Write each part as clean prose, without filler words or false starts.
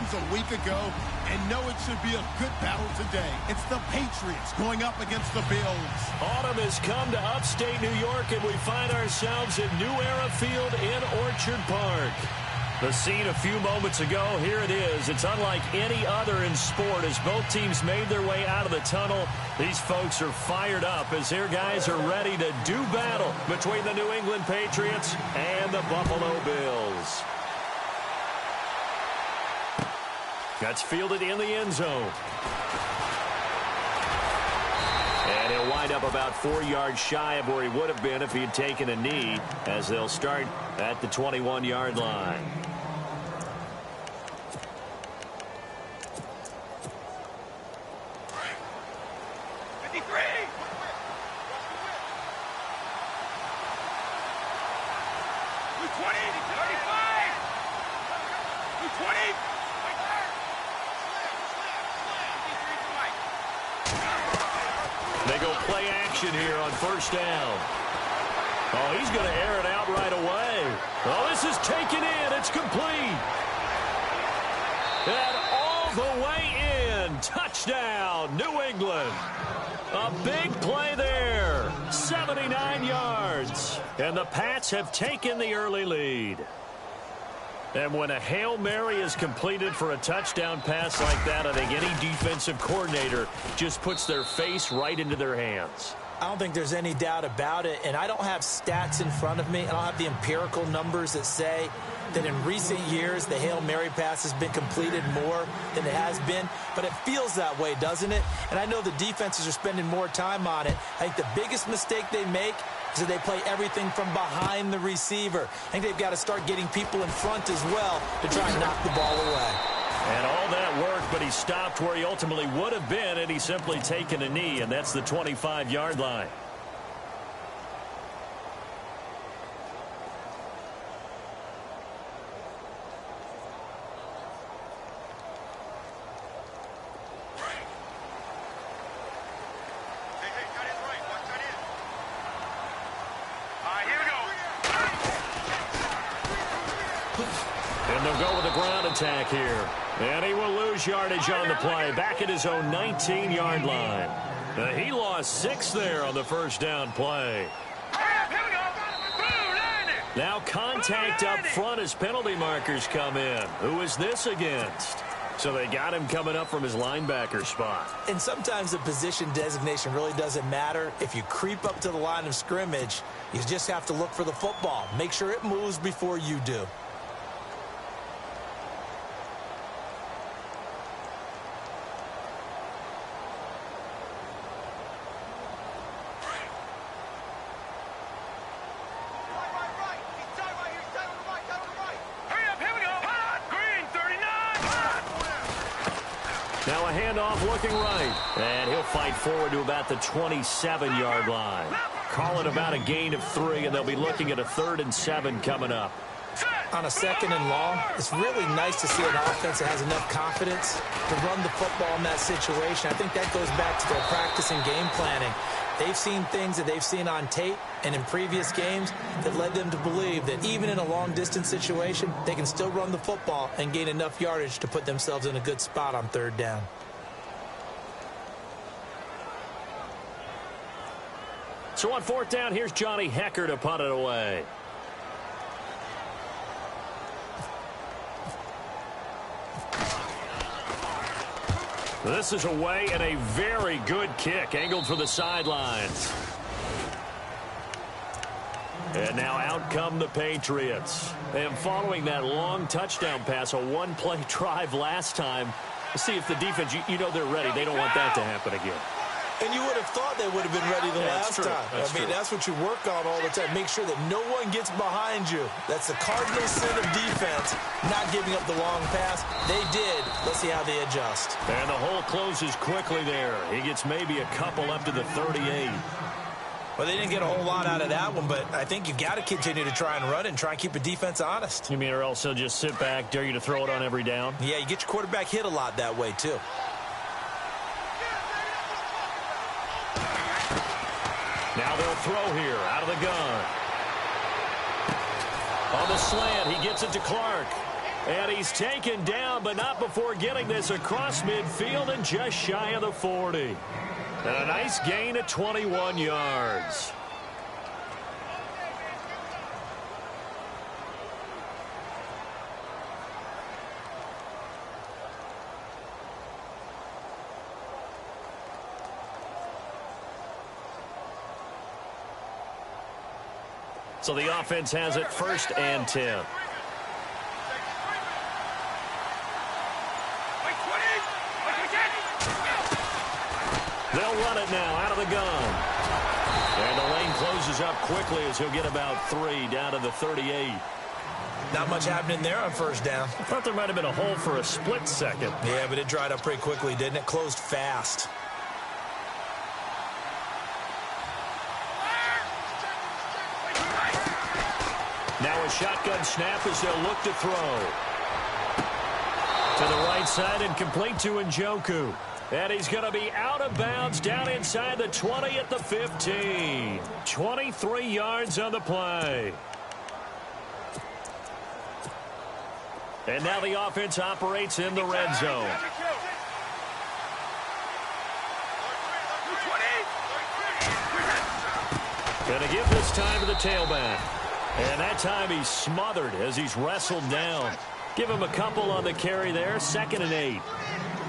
games a week ago and know it should be a good battle today. It's the Patriots going up against the Bills. Autumn has come to upstate New York, and we find ourselves at New Era Field in Orchard Park. The scene a few moments ago, here it is. It's unlike any other in sport as both teams made their way out of the tunnel. These folks are fired up as their guys are ready to do battle between the New England Patriots and the Buffalo Bills. That's fielded in the end zone. And he'll wind up about 4 yards shy of where he would have been if he had taken a knee, as they'll start at the 21-yard line. They go play action here on first down. Oh, he's going to air it out right away. Oh, this is taken in. It's complete. And all the way in. Touchdown, New England. A big play there. 79 yards. And the Pats have taken the early lead. And when a Hail Mary is completed for a touchdown pass like that, I think any defensive coordinator just puts their face right into their hands. I don't think there's any doubt about it, and I don't have stats in front of me. I don't have the empirical numbers that say that in recent years the Hail Mary pass has been completed more than it has been, but it feels that way, doesn't it? And I know the defenses are spending more time on it. I think the biggest mistake they make is that they play everything from behind the receiver. I think they've got to start getting people in front as well to try and knock the ball away. And all that worked, but he stopped where he ultimately would have been, and he's simply taken a knee, and that's the 25-yard line. And they'll go with a ground attack here. And he will lose yardage on the play, back at his own 19-yard line. He lost 6 there on the first down play. Now contact up front as penalty markers come in. Who is this against? So they got him coming up from his linebacker spot. And sometimes the position designation really doesn't matter. If you creep up to the line of scrimmage, you just have to look for the football. Make sure it moves before you do. Now a handoff looking right. And he'll fight forward to about the 27-yard line. Call it about a gain of 3, and they'll be looking at a 3rd and 7 coming up. On a 2nd and long, it's really nice to see an offense that has enough confidence to run the football in that situation. I think that goes back to their practice and game planning. They've seen things that they've seen on tape and in previous games that led them to believe that even in a long-distance situation, they can still run the football and gain enough yardage to put themselves in a good spot on 3rd down. So on 4th down, here's Johnny Hecker to punt it away. This is away and a very good kick, angled for the sidelines. And now out come the Patriots. And following that long touchdown pass, a one-play drive last time, let's see if the defense, you know they're ready. They don't want that to happen again. And you would have thought they would have been ready the last time. That's what you work on all the time. Make sure that no one gets behind you. That's the cardinal sin of defense, not giving up the long pass. They did. Let's see how they adjust. And the hole closes quickly there. He gets maybe a couple up to the 38. Well, they didn't get a whole lot out of that one, but I think you've got to continue to try and run it and try and keep the defense honest. You mean or else they'll just sit back, dare you to throw it on every down? Yeah, you get your quarterback hit a lot that way, too. Now they'll throw here out of the gun. On the slant, he gets it to Clark. And he's taken down, but not before getting this across midfield and just shy of the 40. And a nice gain of 21 yards. So the offense has it 1st and 10. They'll run it now out of the gun. And the lane closes up quickly as he'll get about 3 down to the 38. Not much happening there on 1st down. I thought there might have been a hole for a split second. Yeah, but it dried up pretty quickly, didn't it? Closed fast. Now a shotgun snap as they'll look to throw. To the right side and complete to Njoku. And he's going to be out of bounds down inside the 20 at the 15. 23 yards on the play. And now the offense operates in the red zone. Going to give this time to the tailback. And that time he's smothered as he's wrestled down. Give him a couple on the carry there. 2nd and 8.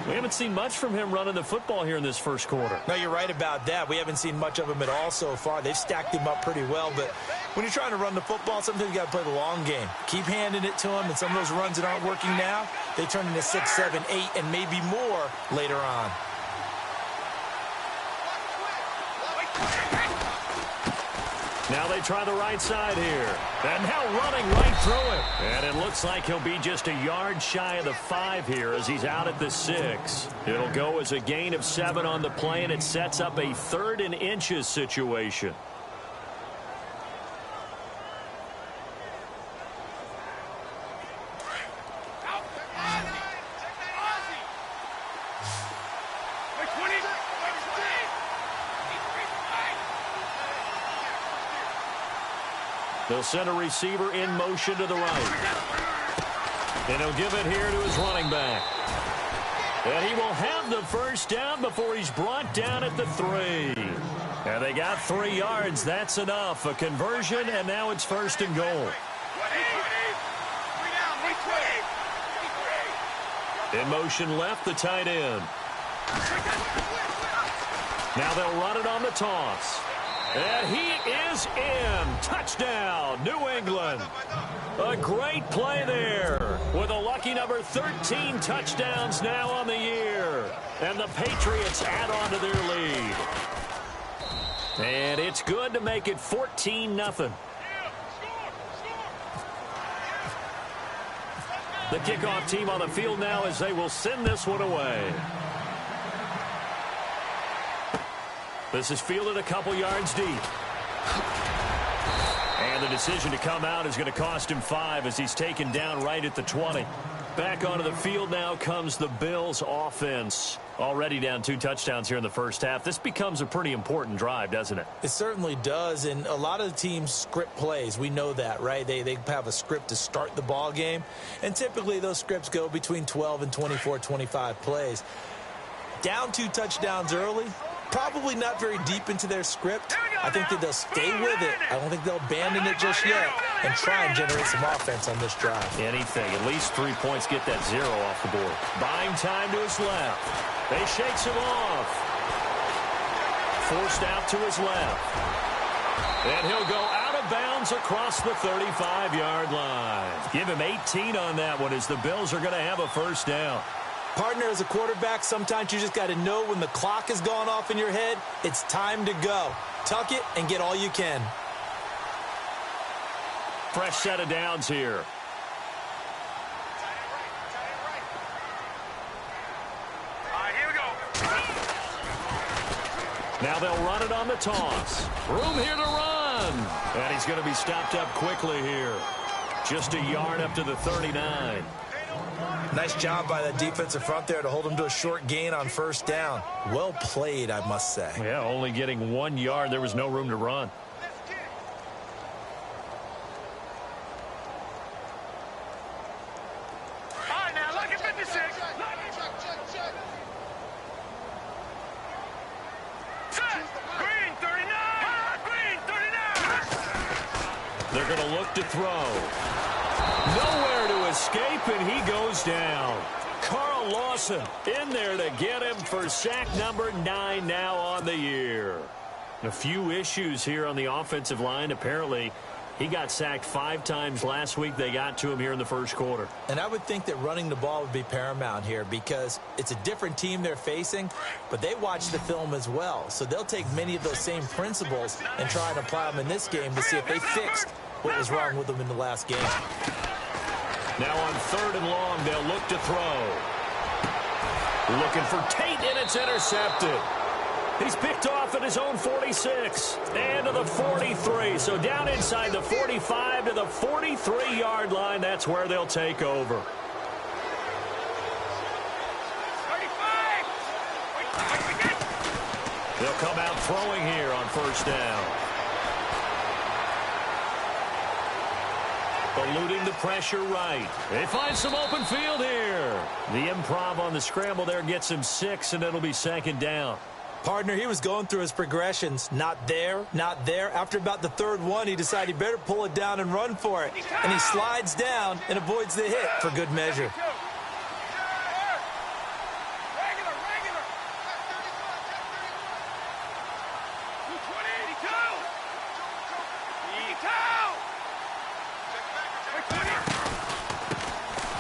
We haven't seen much from him running the football here in this first quarter. No, you're right about that. We haven't seen much of him at all so far. They've stacked him up pretty well, but when you're trying to run the football, sometimes you got to play the long game. Keep handing it to him, and some of those runs that aren't working now, they turn into 6, 7, 8, and maybe more later on. Now they try the right side here. And now running right through it. And it looks like he'll be just a yard shy of the 5 here as he's out at the 6. It'll go as a gain of 7 on the play, and it sets up a 3rd and inches situation. They'll send a receiver in motion to the right. And he'll give it here to his running back. And he will have the 1st down before he's brought down at the 3. And they got 3 yards. That's enough. A conversion, and now it's 1st and goal. In motion left, the tight end. Now they'll run it on the toss. And he is in. Touchdown, New England. A great play there with a lucky number 13 touchdowns now on the year. And the Patriots add on to their lead. And it's good to make it 14-0. The kickoff team on the field now as they will send this one away. This is fielded a couple yards deep. And the decision to come out is going to cost him 5 as he's taken down right at the 20. Back onto the field now comes the Bills offense. Already down 2 touchdowns here in the first half. This becomes a pretty important drive, doesn't it? It certainly does, and a lot of the teams script plays. We know that, right? They have a script to start the ball game, and typically those scripts go between 12 and 24, 25 plays. Down 2 touchdowns early, probably not very deep into their script. I think that they'll stay with it. I don't think they'll abandon it just yet and try and generate some offense on this drive. Anything. At least 3 points, get that 0 off the board. Buying time to his left. They shakes him off. Forced out to his left. And he'll go out of bounds across the 35-yard line. Give him 18 on that one as the Bills are going to have a 1st down. Partner, as a quarterback, sometimes you just got to know when the clock has gone off in your head, it's time to go. Tuck it and get all you can. Fresh set of downs here. Here we go. Now they'll run it on the toss. Room here to run. And he's going to be stopped up quickly here. Just a yard up to the 39. Nice job by the defensive front there to hold him to a short gain on 1st down. Well played, I must say. Yeah, only getting 1 yard. There was no room to run. They're going to look to throw. Nowhere to escape, and he goes down. Carl Lawson in there to get him for sack number 9 now on the year. A few issues here on the offensive line. Apparently, he got sacked 5 times last week. They got to him here in the first quarter. And I would think that running the ball would be paramount here because it's a different team they're facing, but they watch the film as well. So they'll take many of those same principles and try and apply them in this game to see if they fixed what was wrong with them in the last game. Now on 3rd and long, they'll look to throw. Looking for Tate, and it's intercepted. He's picked off at his own 46 and to the 43. So down inside the 45 to the 43-yard line. That's where they'll take over. 35. They'll come out throwing here on 1st down. Eluding the pressure right. They find some open field here. The improv on the scramble there gets him 6, and it'll be 2nd down. Partner, he was going through his progressions. Not there, not there. After about the 3rd one, he decided he better pull it down and run for it. And he slides down and avoids the hit for good measure.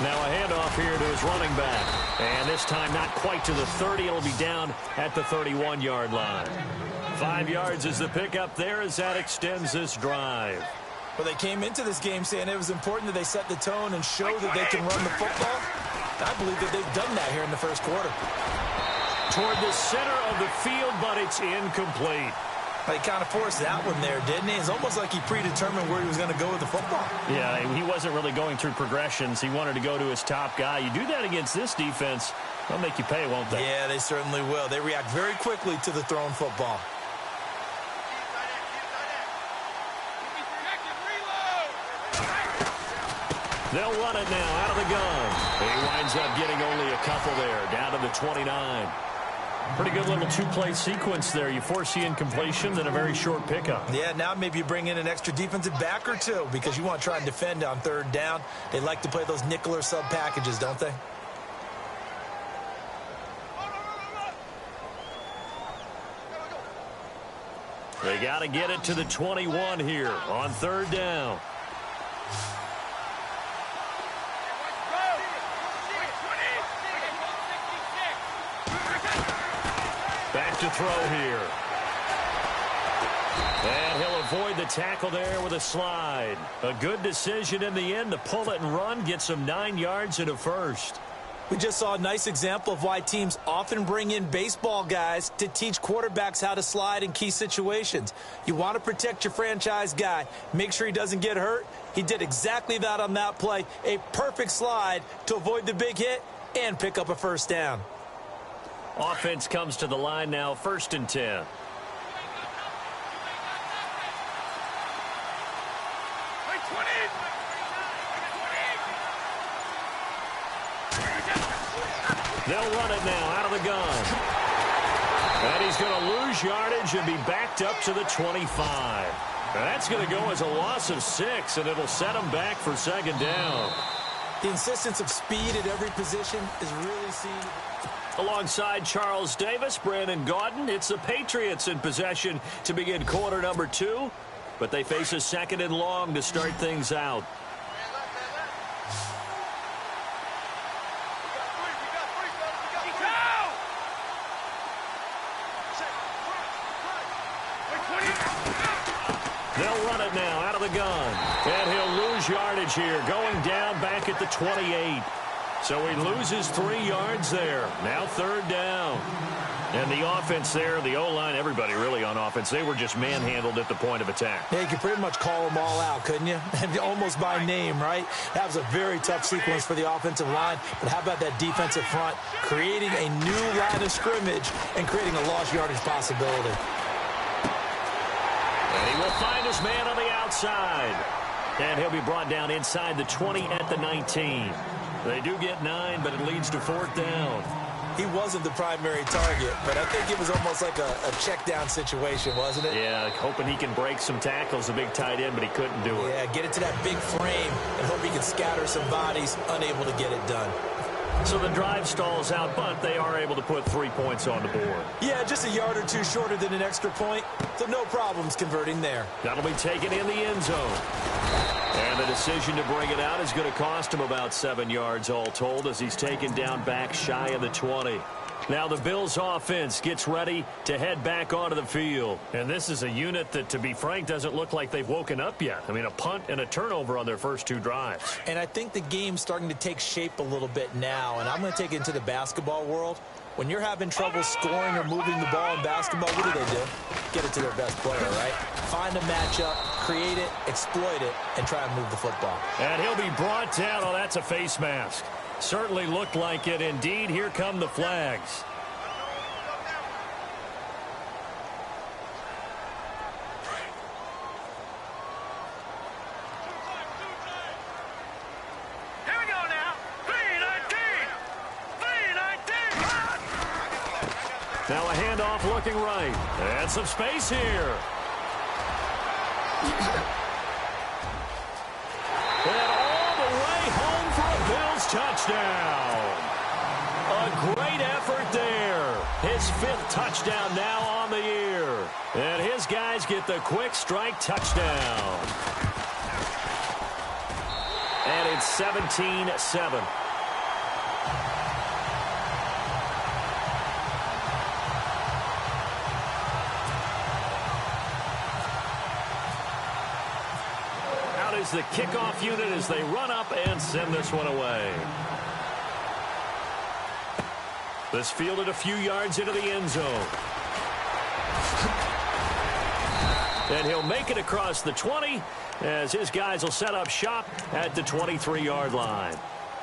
Now a handoff here to his running back. And this time not quite to the 30. It'll be down at the 31-yard line. 5 yards is the pickup there as that extends this drive. Well, they came into this game saying it was important that they set the tone and show that they can run the football. I believe that they've done that here in the first quarter. Toward the center of the field, but it's incomplete. He kind of forced that one there, didn't he? It's almost like he predetermined where he was going to go with the football. Yeah, he wasn't really going through progressions. He wanted to go to his top guy. You do that against this defense, they'll make you pay, won't they? Yeah, they certainly will. They react very quickly to the thrown football. They'll run it now out of the gun. He winds up getting only a couple there, down to the 29. Pretty good little 2-play sequence there. You force the incompletion, then a very short pickup. Yeah, now maybe you bring in an extra defensive back or two because you want to try and defend on 3rd down. They like to play those nickel or sub packages, don't they? They got to get it to the 21 here on 3rd down. Back to throw here. And he'll avoid the tackle there with a slide. A good decision in the end to pull it and run. Gets him 9 yards and a first. We just saw a nice example of why teams often bring in baseball guys to teach quarterbacks how to slide in key situations. You want to protect your franchise guy. Make sure he doesn't get hurt. He did exactly that on that play. A perfect slide to avoid the big hit and pick up a 1st down. Offense comes to the line now, 1st and 10. They'll run it now out of the gun. And he's going to lose yardage and be backed up to the 25. That's going to go as a loss of 6, and it'll set him back for 2nd down. The insistence of speed at every position is really seen. Alongside Charles Davis, Brandon Gaudin, it's the Patriots in possession to begin quarter number 2, but they face a 2nd and long to start things out. They'll run it now out of the gun, and he'll lose yardage here, going down back at the 28. So he loses 3 yards there. Now 3rd down. And the offense there, the O-line, everybody really on offense, they were just manhandled at the point of attack. Yeah, you could pretty much call them all out, couldn't you? Almost by name, right? That was a very tough sequence for the offensive line. But how about that defensive front creating a new line of scrimmage and creating a lost yardage possibility? And he will find his man on the outside. And he'll be brought down inside the 20 at the 19. They do get 9, but it leads to 4th down. he wasn't the primary target, but I think it was almost like a check down situation, wasn't it? Yeah, hoping he can break some tackles, a big tight end, but he couldn't do it. Yeah, get it to that big frame and hope he can scatter some bodies, unable to get it done. So the drive stalls out, but they are able to put 3 points on the board. Yeah, just a yard or two shorter than an extra point, so no problems converting there. That'll be taken in the end zone. And the decision to bring it out is going to cost him about 7 yards all told as he's taken down back shy of the 20. Now the Bills offense gets ready to head back onto the field. And this is a unit that, to be frank, doesn't look like they've woken up yet. I mean, a punt and a turnover on their first 2 drives. And I think the game's starting to take shape a little bit now, and I'm going to take it into the basketball world. When you're having trouble scoring or moving the ball in basketball, what do? Get it to their best player, right? Find a matchup, create it, exploit it, and try and move the football. And he'll be brought down. Oh, that's a face mask. Certainly looked like it. Indeed, here come the flags. Here we go now. 3-19. 3-19. Now a handoff looking right. And some space here. And all the way home for a Bills touchdown. A great effort there. His 5th touchdown now on the year. And his guys get the quick strike touchdown. And it's 17-7. Is the kickoff unit as they run up and send this one away. This fielded a few yards into the end zone. And he'll make it across the 20 as his guys will set up shop at the 23-yard line.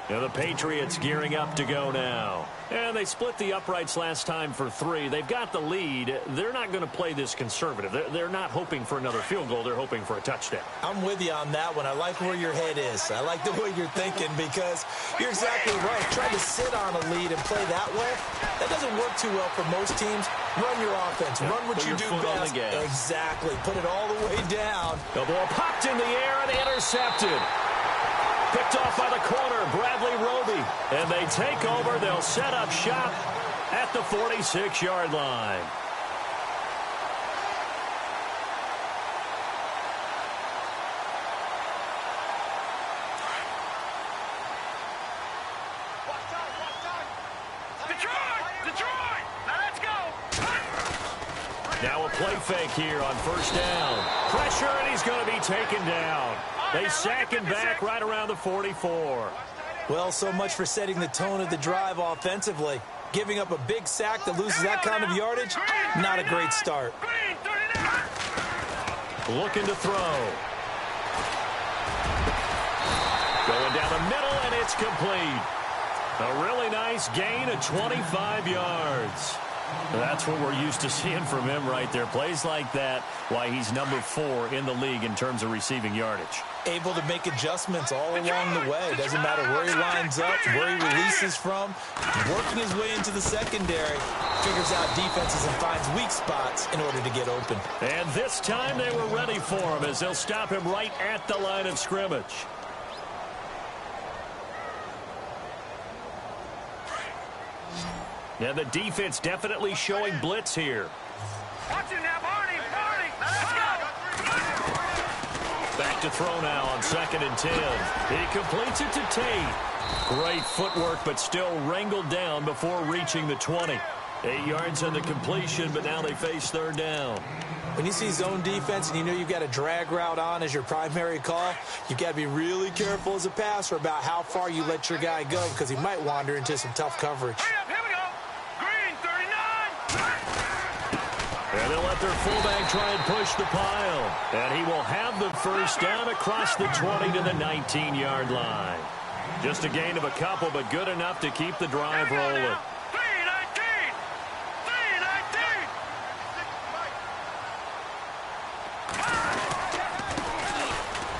And the Patriots gearing up to go now. And they split the uprights last time for 3. They've got the lead. They're not going to play this conservative. They're not hoping for another field goal. They're hoping for a touchdown. I'm with you on that one. I like where your head is. I like the way you're thinking because you're exactly right. Trying to sit on a lead and play that way, that doesn't work too well for most teams. Run your offense. Yeah, run what you do best. Exactly. Put it all the way down. The ball popped in the air and intercepted. Picked off by the corner, Bradley Roby. And they take over. They'll set up shop at the 46-yard line. Detroit! Now let's go! Now a play fake here on first down. Pressure, and he's going to be taken down. They sack him back right around the 44. Well, so much for setting the tone of the drive offensively. Giving up a big sack that loses that kind of yardage, not a great start. Looking to throw. Going down the middle, and it's complete. A really nice gain of 25 yards. That's what we're used to seeing from him right there. Plays like that, why he's number 4 in the league in terms of receiving yardage. Able to make adjustments all along the way. Doesn't matter where he lines up, where he releases from. Working his way into the secondary. Figures out defenses and finds weak spots in order to get open. And this time they were ready for him as they'll stop him right at the line of scrimmage. And the defense definitely showing blitz here. Watch it now, Barney! Let's go! Back to throw now on 2nd and 10. He completes it to Tate. Great footwork, but still wrangled down before reaching the 20. 8 yards on the completion, but now they face 3rd down. When you see zone defense and you know you've got a drag route on as your primary call, you've got to be really careful as a passer about how far you let your guy go because he might wander into some tough coverage. Here we go! Green, 39! And they'll let their fullback try and push the pile. And he will have the first down across the 20 to the 19-yard line. Just a gain of a couple, but good enough to keep the drive rolling.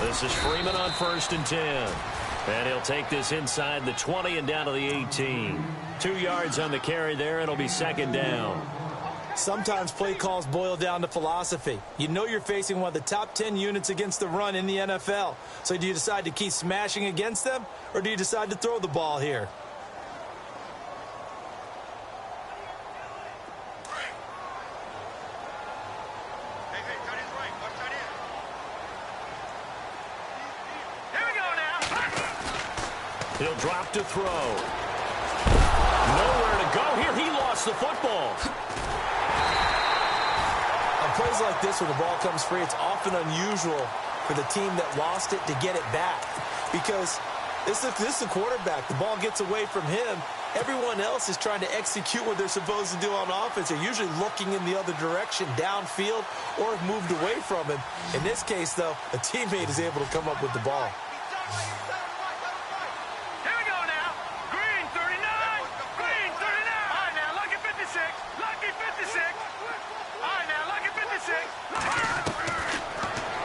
This is Freeman on 1st and 10. And he'll take this inside the 20 and down to the 18. 2 yards on the carry there. It'll be second down. Sometimes play calls boil down to philosophy. You know you're facing one of the top 10 units against the run in the NFL. So do you decide to keep smashing against them, or do you decide to throw the ball here? He'll drop to throw. Nowhere to go here. He lost the football. On plays like this where the ball comes free, it's often unusual for the team that lost it to get it back. Because this is a quarterback. The ball gets away from him. Everyone else is trying to execute what they're supposed to do on offense. They're usually looking in the other direction, downfield, or have moved away from him. In this case, though, a teammate is able to come up with the ball.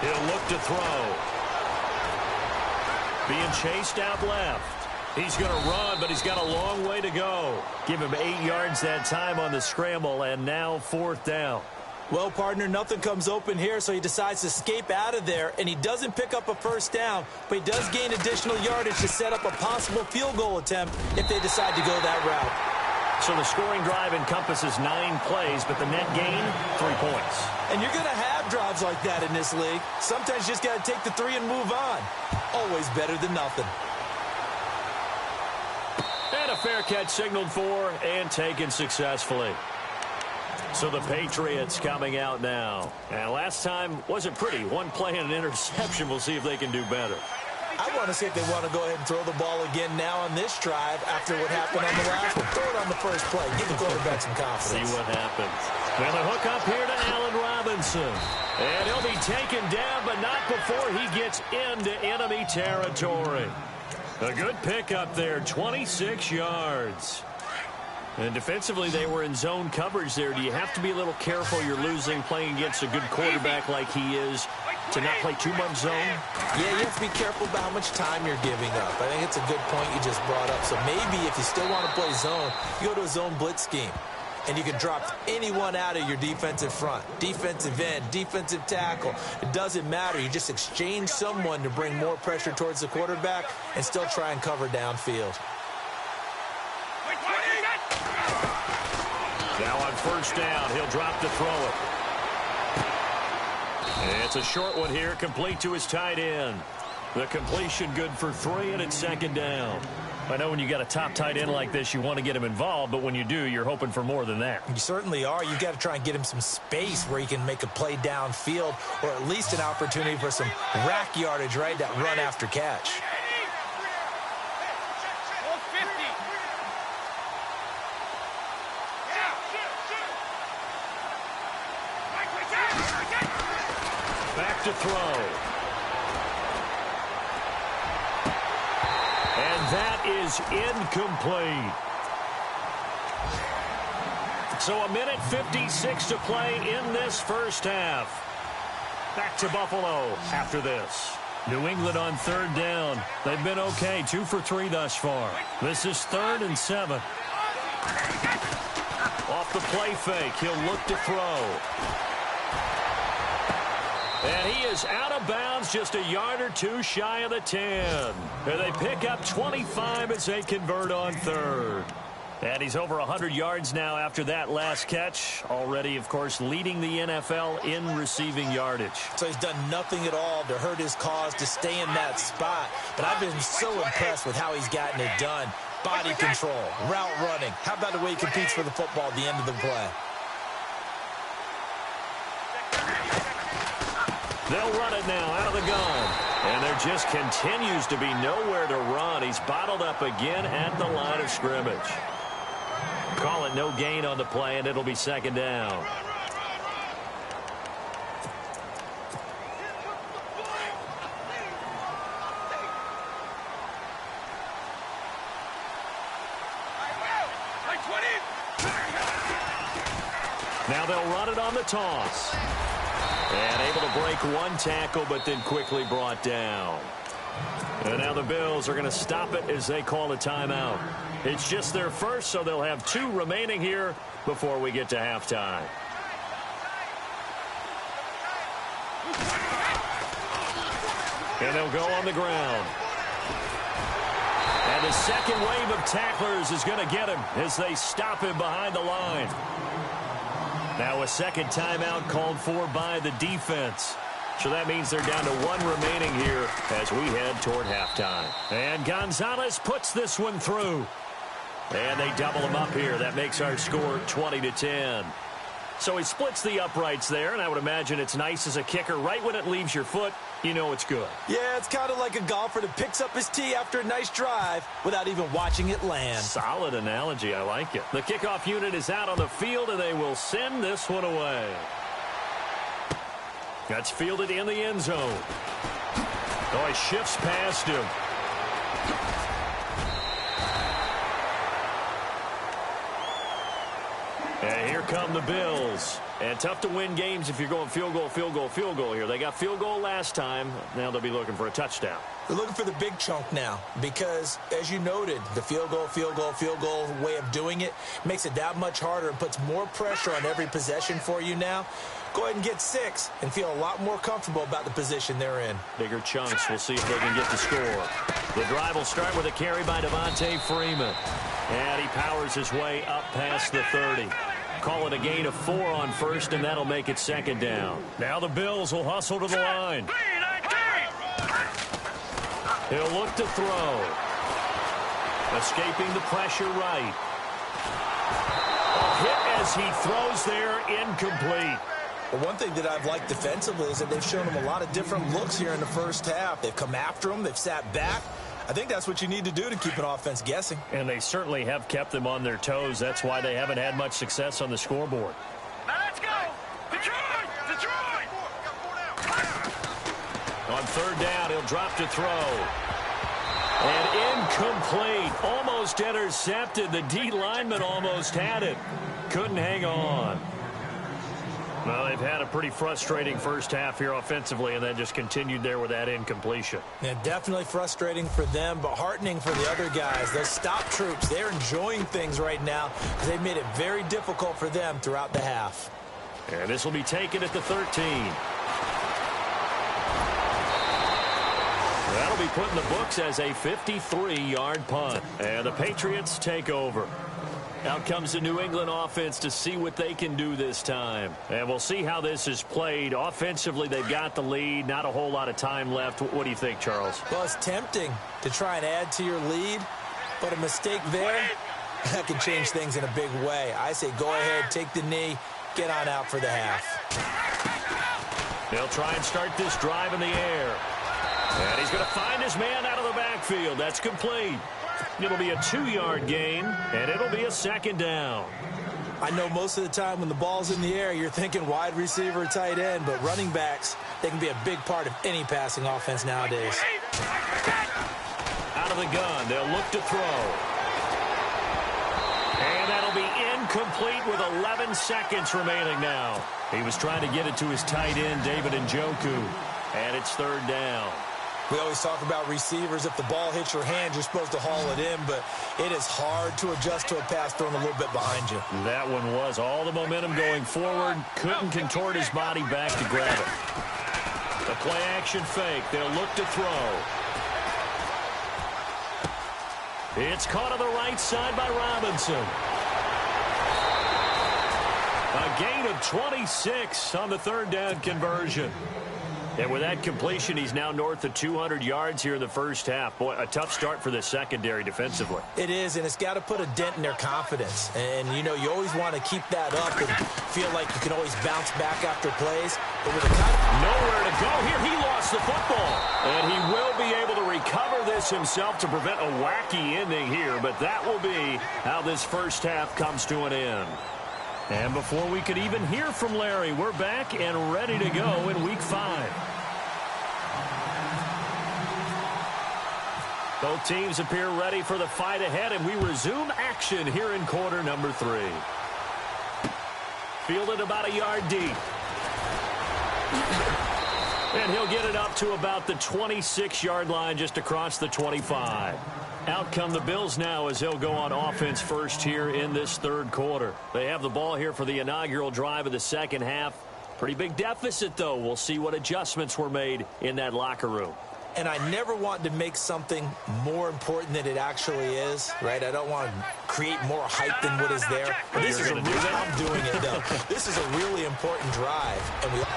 He'll look to throw. Being chased out left. He's going to run, but he's got a long way to go. Give him 8 yards that time on the scramble, and now 4th down. Well, partner, nothing comes open here, so he decides to escape out of there, and he doesn't pick up a first down, but he does gain additional yardage to set up a possible field goal attempt if they decide to go that route. So the scoring drive encompasses 9 plays, but the net gain, 3 points. And you're going to have drives like that in this league. Sometimes you just got to take the 3 and move on. Always better than nothing. And a fair catch signaled for and taken successfully. So the Patriots coming out now. And last time wasn't pretty. 1 play and an interception. We'll see if they can do better. I want to see if they want to go ahead and throw the ball again now on this drive after what happened on the last one. Throw it on the first play. Give the quarterback some confidence. See what happens. Well, the hook up here to Allen Robinson. And he'll be taken down, but not before he gets into enemy territory. A good pickup there, 26 yards. And defensively, they were in zone coverage there. Do you have to be a little careful you're losing playing against a good quarterback like he is to not play too much zone? Yeah, you have to be careful about how much time you're giving up. I think it's a good point you just brought up. So maybe if you still want to play zone, you go to a zone blitz scheme. And you can drop anyone out of your defensive front. Defensive end, defensive tackle. It doesn't matter. You just exchange someone to bring more pressure towards the quarterback and still try and cover downfield. Now on first down, he'll drop to throw it. It's a short one here, complete to his tight end. The completion good for 3, and it's second down. I know when you got a top tight end like this, you want to get him involved, but when you do, you're hoping for more than that. You certainly are. You've got to try and get him some space where he can make a play downfield, or at least an opportunity for some rack yardage, right? That run after catch. Back to throw. And that is incomplete. So 1:56 to play in this first half. Back to Buffalo after this. New England on third down. They've been okay, 2 for 3 thus far. This is 3rd and 7. Off the play fake, he'll look to throw. And he is out of bounds, just a yard or 2 shy of the 10. And they pick up 25 as they convert on third. And he's over 100 yards now after that last catch. Already, of course, leading the NFL in receiving yardage. So he's done nothing at all to hurt his cause to stay in that spot. But I've been so impressed with how he's gotten it done. Body control, route running. How about the way he competes for the football at the end of the play? They'll run it now out of the gun. And there just continues to be nowhere to run. He's bottled up again at the line of scrimmage. Call it no gain on the play, and it'll be second down. Now they'll run it on the toss. And able to break one tackle, but then quickly brought down. And now the Bills are going to stop it as they call a timeout. It's just their first, so they'll have 2 remaining here before we get to halftime. And they'll go on the ground. And the second wave of tacklers is going to get him as they stop him behind the line. Now a second timeout called for by the defense. So that means they're down to 1 remaining here as we head toward halftime. And Gonzalez puts this one through. And they double him up here. That makes our score 20-10. So he splits the uprights there, and I would imagine it's nice as a kicker. Right when it leaves your foot, you know it's good. Yeah, it's kind of like a golfer that picks up his tee after a nice drive without even watching it land. Solid analogy. I like it. The kickoff unit is out on the field, and they will send this one away. That's fielded in the end zone. Oh, he shifts past him. And here come the Bills. And tough to win games if you're going field goal, field goal, field goal here. They got field goal last time. Now they'll be looking for a touchdown. They're looking for the big chunk now because, as you noted, the field goal way of doing it makes it that much harder and puts more pressure on every possession for you now. Go ahead and get 6 and feel a lot more comfortable about the position they're in. Bigger chunks. We'll see if they can get the score. The drive will start with a carry by Devontae Freeman. And he powers his way up past the 30. Call it a gain of 4 on first, and that'll make it second down. Now the Bills will hustle to the line. He'll look to throw. Escaping the pressure right. A hit as he throws there, incomplete. Well, one thing that I've liked defensively is that they've shown him a lot of different looks here in the first half. They've come after him. They've sat back. I think that's what you need to do to keep an offense guessing. And they certainly have kept them on their toes. That's why they haven't had much success on the scoreboard. Now let's go! Detroit! Detroit! On third down, he'll drop to throw. And incomplete. Almost intercepted. The D lineman almost had it. Couldn't hang on. Well, they've had a pretty frustrating first half here offensively, and then just continued there with that incompletion. Yeah, definitely frustrating for them, but heartening for the other guys. Those stop troops, they're enjoying things right now because they've made it very difficult for them throughout the half. And this will be taken at the 13. That'll be put in the books as a 53-yard punt. And the Patriots take over. Out comes the New England offense to see what they can do this time. And we'll see how this is played. Offensively, they've got the lead. Not a whole lot of time left. What do you think, Charles? Well, it's tempting to try and add to your lead, but a mistake there, that can change things in a big way. I say go ahead, take the knee, get on out for the half. They'll try and start this drive in the air. And he's going to find his man out of the backfield. That's complete. It'll be a 2-yard gain, and it'll be a second down. I know most of the time when the ball's in the air, you're thinking wide receiver, tight end, but running backs, they can be a big part of any passing offense nowadays. Out of the gun, they'll look to throw. And that'll be incomplete with 11 seconds remaining now. He was trying to get it to his tight end, David Njoku, and it's third down. We always talk about receivers. If the ball hits your hand, you're supposed to haul it in, but it is hard to adjust to a pass thrown a little bit behind you. That one was all the momentum going forward. Couldn't contort his body back to grab it. The play-action fake. They'll look to throw. It's caught on the right side by Robinson. A gain of 26 on the third down conversion. And with that completion, he's now north of 200 yards here in the first half. Boy, a tough start for the secondary defensively. It is, and it's got to put a dent in their confidence. And, you know, you always want to keep that up and feel like you can always bounce back after plays. But with nowhere to go here, he lost the football. And he will be able to recover this himself to prevent a wacky ending here. But that will be how this first half comes to an end. And before we could even hear from Larry, we're back and ready to go in Week 5. Both teams appear ready for the fight ahead, and we resume action here in quarter number 3. Fielded about a yard deep. And he'll get it up to about the 26-yard line, just across the 25. Out come the Bills now as they'll go on offense first here in this third quarter. They have the ball here for the inaugural drive of the second half. Pretty big deficit, though. We'll see what adjustments were made in that locker room. And I never want to make something more important than it actually is, right? I don't want to create more hype than what is there. But this is a real, I'm doing it, though. This is a really important drive.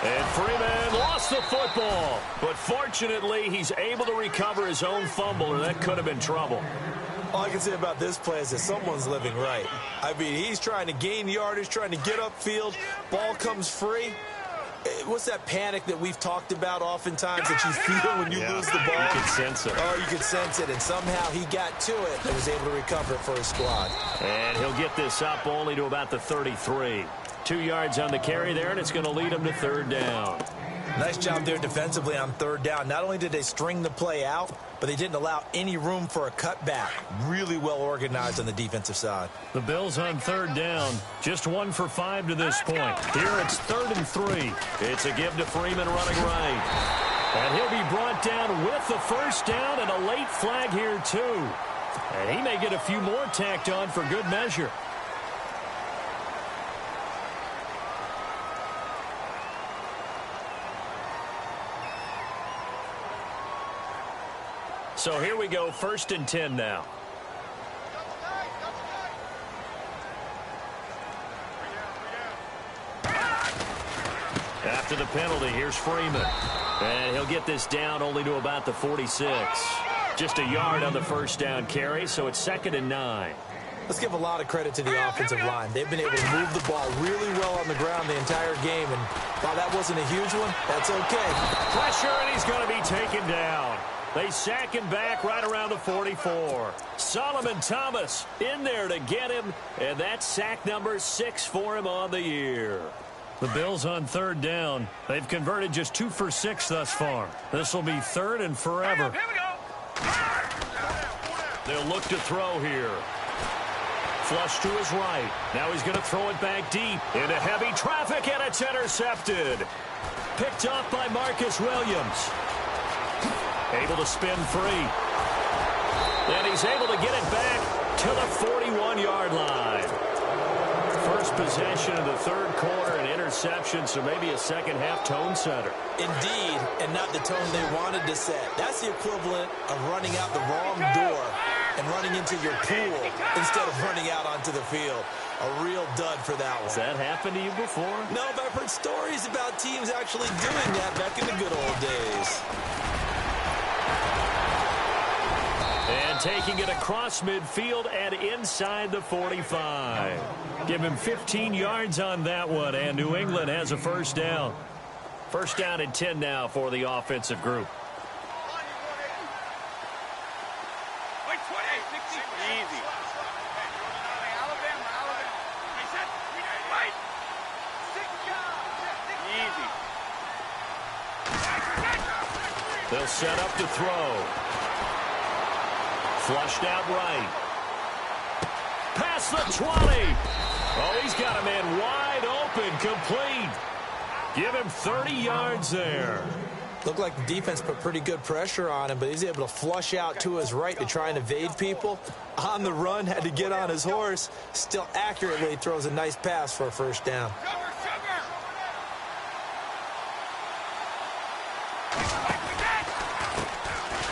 And Freeman lost the football. But fortunately, he's able to recover his own fumble, or that could have been trouble. All I can say about this play is that someone's living right. I mean, he's trying to gain yardage, trying to get upfield. Ball comes free. What's that panic that we've talked about oftentimes that you feel when you lose the ball? You can sense it. Oh, you can sense it, and somehow he got to it and was able to recover it for his squad. And he'll get this up only to about the 33. 2 yards on the carry there, and it's going to lead him to third down. Nice job there defensively on third down. Not only did they string the play out, but they didn't allow any room for a cutback. Really well organized on the defensive side. The Bills on third down. Just 1 for 5 to this point. Here it's 3rd and 3. It's a give to Freeman running right. And he'll be brought down with the first down and a late flag here too. And he may get a few more tacked on for good measure. So here we go, 1st and 10 now. After the penalty, here's Freeman. And he'll get this down only to about the 46. Just a yard on the first down carry, so it's 2nd and 9. Let's give a lot of credit to the offensive line. They've been able to move the ball really well on the ground the entire game. And while that wasn't a huge one, that's okay. Pressure, and he's going to be taken down. They sack him back right around the 44. Solomon Thomas in there to get him, and that's sack number 6 for him on the year. The Bills on third down. They've converted just 2 for 6 thus far. This will be 3rd and forever. Here we go. They'll look to throw here. Flush to his right. Now he's going to throw it back deep into heavy traffic, and it's intercepted. Picked off by Marcus Williams. Able to spin free. And he's able to get it back to the 41-yard line. First possession of the third quarter, an interception, so maybe a second-half tone setter. Indeed, and not the tone they wanted to set. That's the equivalent of running out the wrong door and running into your pool instead of running out onto the field. A real dud for that one. Has that happened to you before? No, but I've heard stories about teams actually doing that back in the good old days. And taking it across midfield and inside the 45. Give him 15 yards on that one, and New England has a first down. First down and 10 now for the offensive group. Easy. Easy. They'll set up to throw. Flushed out right. Past the 20. Oh, he's got a man wide open, complete. Give him 30 yards there. Looked like the defense put pretty good pressure on him, but he's able to flush out to his right to try and evade people. On the run, had to get on his horse. Still accurately throws a nice pass for a first down.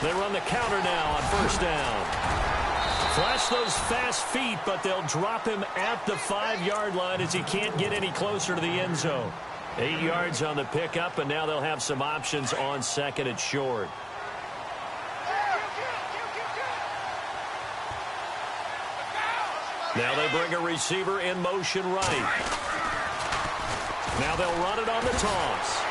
They run the counter now on first down. Flash those fast feet, but they'll drop him at the 5-yard line as he can't get any closer to the end zone. 8 yards on the pickup, and now they'll have some options on second and short. Now they bring a receiver in motion right. Now they'll run it on the toss.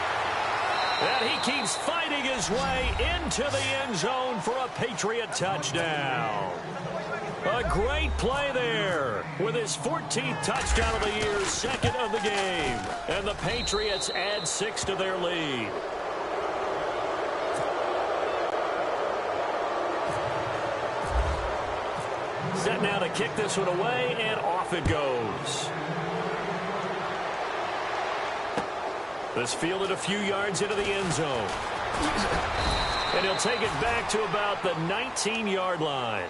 And he keeps fighting his way into the end zone for a Patriot touchdown. A great play there with his 14th touchdown of the year, second of the game. And the Patriots add 6 to their lead. Set now to kick this one away, and off it goes. This fielded a few yards into the end zone. And he'll take it back to about the 19-yard line.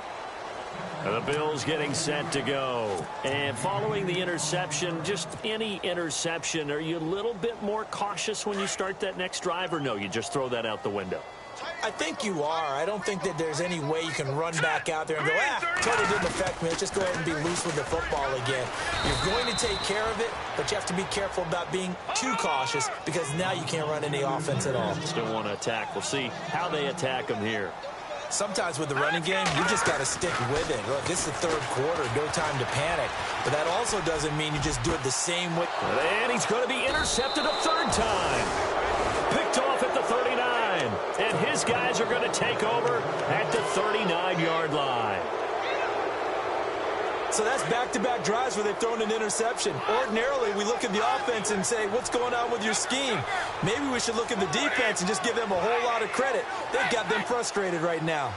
And the Bills getting set to go. And following the interception, just any interception, are you a little bit more cautious when you start that next drive, or no, you just throw that out the window? I think you are. I don't think that there's any way you can run back out there and go, totally didn't affect me. Let's just go ahead and be loose with the football again. You're going to take care of it, but you have to be careful about being too cautious because now you can't run any offense at all. Still want to attack. We'll see how they attack them here. Sometimes with the running game, you just got to stick with it. Look, this is the third quarter, no time to panic. But that also doesn't mean you just do it the same way. And he's going to be intercepted a third time. Picked off at the 39. And his guys are going to take over at the 39-yard line. So that's back-to-back drives where they've thrown an interception. Ordinarily, we look at the offense and say, what's going on with your scheme? Maybe we should look at the defense and just give them a whole lot of credit. They've got them frustrated right now.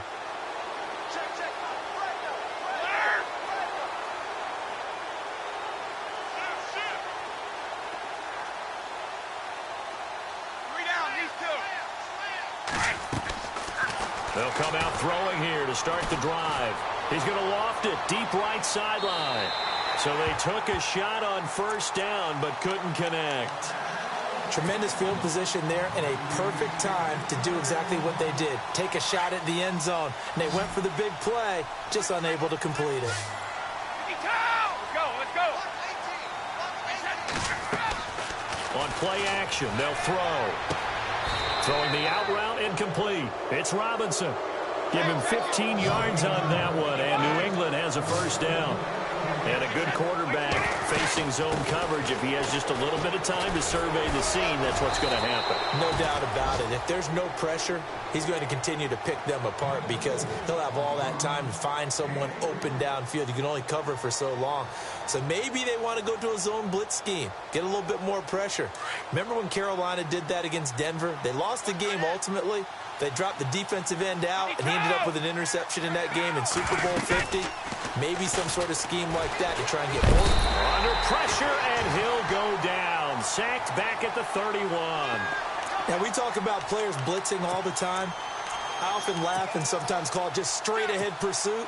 They'll come out throwing here to start the drive. He's going to loft it deep right sideline. So they took a shot on first down but couldn't connect. Tremendous field position there and a perfect time to do exactly what they did. Take a shot at the end zone. And they went for the big play, just unable to complete it. Let's go. On play action, they'll throw. Throwing the out route incomplete. It's Robinson. Give him 15 yards on that one, and New England has a first down. And a good quarterback facing zone coverage. If he has just a little bit of time to survey the scene, that's what's going to happen. No doubt about it. If there's no pressure, he's going to continue to pick them apart because he'll have all that time to find someone open downfield. You can only cover for so long. So maybe they want to go to a zone blitz scheme, get a little bit more pressure. Remember when Carolina did that against Denver? They lost the game ultimately. They dropped the defensive end out, and he ended up with an interception in that game in Super Bowl 50. Maybe some sort of scheme like that to try and get more. Under pressure, and he'll go down. Sacked back at the 31. Now, we talk about players blitzing all the time. I often laugh and sometimes call it just straight-ahead pursuit.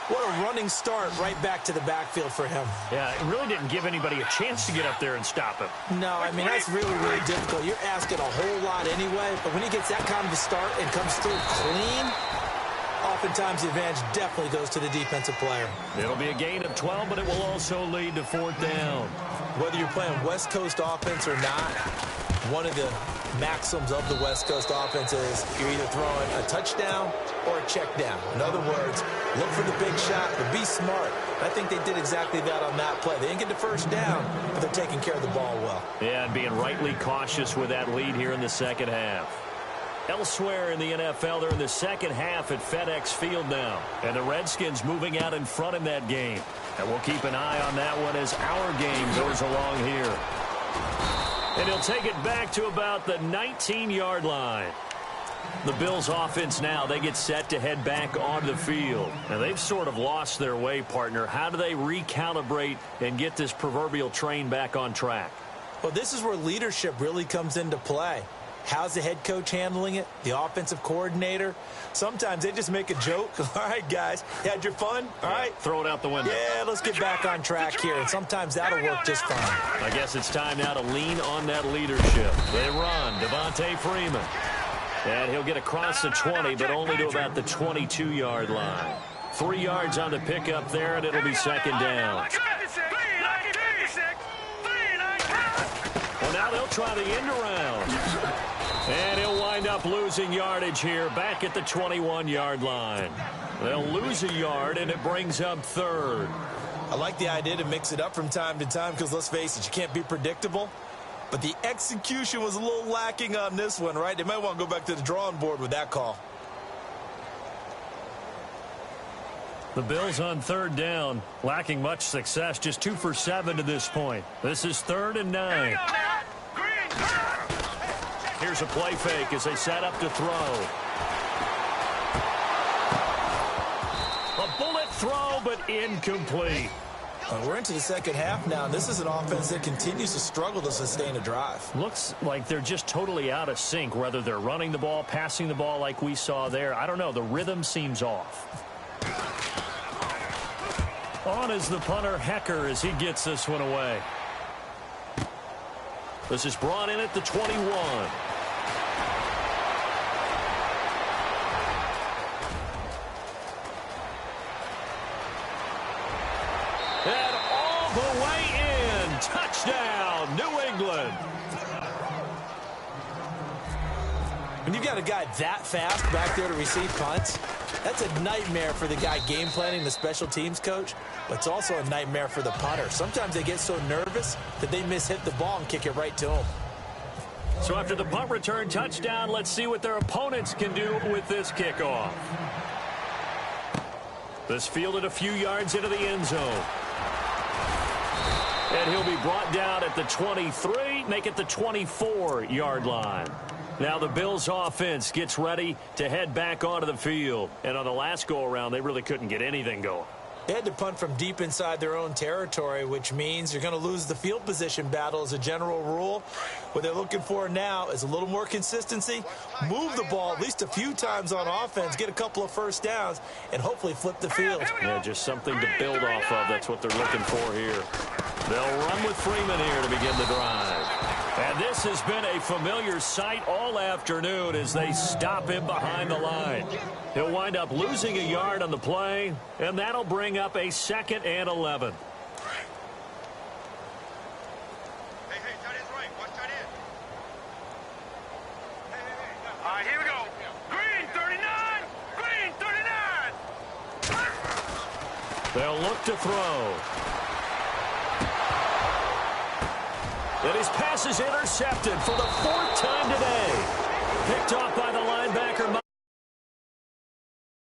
What a running start right back to the backfield for him. Yeah, it really didn't give anybody a chance to get up there and stop him. No, I mean, that's really, really difficult. You're asking a whole lot anyway, but when he gets that kind of a start and comes through clean, oftentimes the advantage definitely goes to the defensive player. It'll be a gain of 12, but it will also lead to fourth down. Whether you're playing West Coast offense or not, one of the maxims of the West Coast offense is you're either throwing a touchdown or a check down. In other words, look for the big shot, but be smart. I think they did exactly that on that play. They didn't get the first down, but they're taking care of the ball well. Yeah, and being rightly cautious with that lead here in the second half. Elsewhere in the NFL, they're in the second half at FedEx Field now. And the Redskins moving out in front in that game. And we'll keep an eye on that one as our game goes along here. And he'll take it back to about the 19-yard line. The Bills offense now, they get set to head back onto the field. Now, they've sort of lost their way, partner. How do they recalibrate and get this proverbial train back on track? Well, this is where leadership really comes into play. How's the head coach handling it? The offensive coordinator? Sometimes they just make a joke. All right, guys, you had your fun? All right. Throw it out the window. Yeah, let's get back on track here. And sometimes that'll work just fine. I guess it's time now to lean on that leadership. They run. Devontae Freeman. And he'll get across the 20, but only to about the 22-yard line. 3 yards on the pickup there, and it'll be second down. Well, now they'll try the end around. And he'll wind up losing yardage here back at the 21-yard line. They'll lose a yard, and it brings up third. I like the idea to mix it up from time to time because, let's face it, you can't be predictable. But the execution was a little lacking on this one, right? They might want to go back to the drawing board with that call. The Bills on third down, lacking much success, just 2 for 7 to this point. This is 3rd and 9. Here's a play fake as they set up to throw. A bullet throw, but incomplete. We're into the second half now, and this is an offense that continues to struggle to sustain a drive. Looks like they're just totally out of sync, whether they're running the ball, passing the ball like we saw there. I don't know. The rhythm seems off. On is the punter, Hecker, as he gets this one away. This is brought in at the 21. And all the way in. Touchdown, New England. When you've got a guy that fast back there to receive punts, that's a nightmare for the guy game planning, the special teams coach, but it's also a nightmare for the punter. Sometimes they get so nervous that they mishit the ball and kick it right to him. So after the punt return touchdown, let's see what their opponents can do with this kickoff. This fielded a few yards into the end zone. And he'll be brought down at the 23, make it the 24-yard line. Now the Bills offense gets ready to head back onto the field. And on the last go-around, they really couldn't get anything going. They had to punt from deep inside their own territory, which means you're going to lose the field position battle as a general rule. What they're looking for now is a little more consistency, move the ball at least a few times on offense, get a couple of first downs, and hopefully flip the field. Yeah, just something to build off of. That's what they're looking for here. They'll run with Freeman here to begin the drive. And this has been a familiar sight all afternoon as they stop him behind the line. He'll wind up losing a yard on the play, and that'll bring up a 2nd and 11. Hey, tight end's right. Watch tight end. All right, here we go. Green, 39. Green, 39. They'll look to throw. And his pass is intercepted for the 4th time today. Picked off by the linebacker.